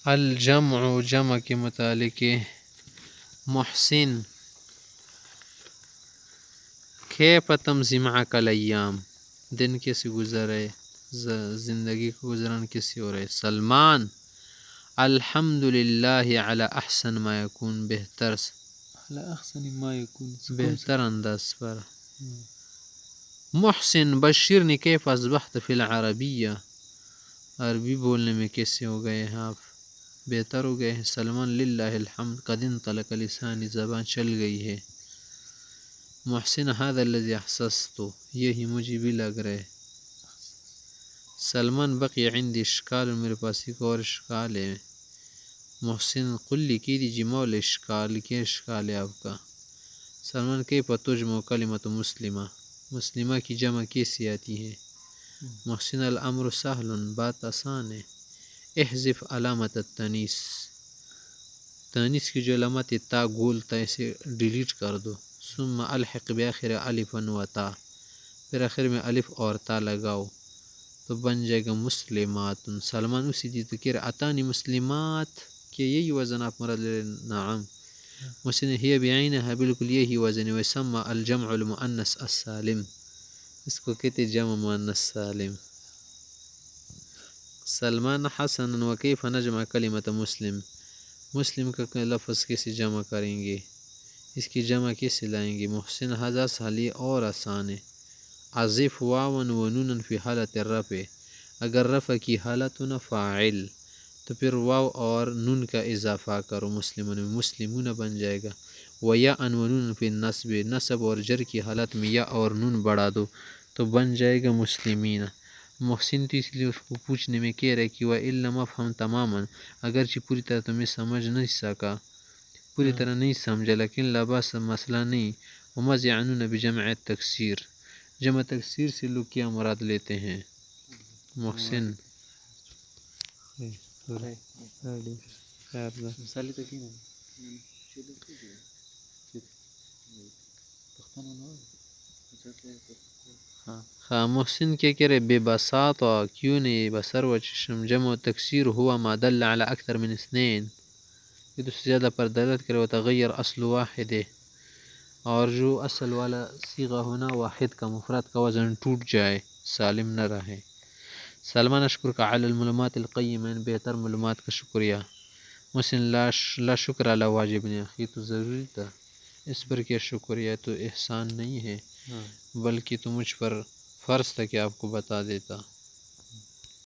الجمع جمع کے متعلق محسن کیف تمضی معک الایام، دن کیسے گزرے، زندگی کو گزران کیسے ہو رہے. سلمان الحمد للہ علی احسن ما یکون، بہتر انداز پر. محسن بشرنی کیف اصبحت فی العربیہ، عربی بولنے میں کیسے ہو گئے ہیں آپ، بہتر ہو گئے ہیں. سلمان للہ الحمد قد انطلق لسانی، زبان چل گئی ہے. محسن هذا الذی احسست، یہی مجھے بھی لگ رہے. سلمان بقی عندی اشکال، میرے پاس ایک اور اشکال ہے. محسن قل لکھی دیجیے مول اشکال، کیا اشکال ہے آپ کا. سلمان کیف تجمع کلمۃ مسلمہ، مسلمہ کی جمع کیسی آتی ہے. محسن الامر سہل، بات آسان ہے. احذف علامت التانیث، تانیث کی جو علامت تا گول تا اسے ڈیلیٹ کر دو. ثم الحق بآخر الف و تا، پھر آخر میں الف اور تا لگاؤ تو بن جائے گا مسلمات. سلمان اسی دی تو کہہ اتانی مسلمات، کہ یہی وزن آپ مراد لے. نعم. محسن ہی بعینہا، بالکل یہی وزن ہے. ویسمى الجمع المؤنث السالم، اس کو کہتے جمع مؤنث سالم. سلمان حسن وکیف نجمع کلمۃ مسلم، مسلم کا لفظ کیسے جمع کریں گے، اس کی جمع کیسے لائیں گے. محسن ھذا سہل، اور آسان ہے. اضف واوا و نونا فی حالت الرفع، اگر رفع کی حالت ہو نا فاعل تو پھر واو اور نون کا اضافہ کرو. مسلمون میں مسلمون بن جائے گا. ویا ان و نون فی النصب، نصب اور جر کی حالت میں یا اور نون بڑھا دو تو بن جائے گا مسلمین. محسن تو اس لیے اس کو پوچھنے میں کہہ رہے کہ وَإِن لَمْ أَفْهَمْ تَمَامًا، اگرچہ پوری طرح تمہیں سمجھ نہیں سکا، پوری طرح نہیں سمجھا، لیکن لا باس، مسئلہ نہیں. وَمَاذَا يَعْنُونَ بِجَمْعِ التَّكْسِيرِ، جمع تکسیر سے لوگ کیا مراد لیتے ہیں. محسن ہاں. محسن کیا کہہ رہے بے بساطہ، کیوں نہیں، بسر و چشم. جمع و تکسیر ہوا ما دل علی اکثر من اثنین، یہ تو زیادہ پر دلالت کرے. وتغیر اصل واحد، اور جو اصل والا صیغہ ہونا واحد کا مفرد کا وزن ٹوٹ جائے، سالم نہ رہے. سلمان اشکر کا علی المعلومات القیمہ، بہتر معلومات کا شکریہ. محسن لا شکر علی واجب، نے اخی تو ضروری تھا، اس پر کیا شکریہ، تو احسان نہیں ہے بلکہ تو مجھ پر فرض تھا کہ آپ کو بتا دیتا.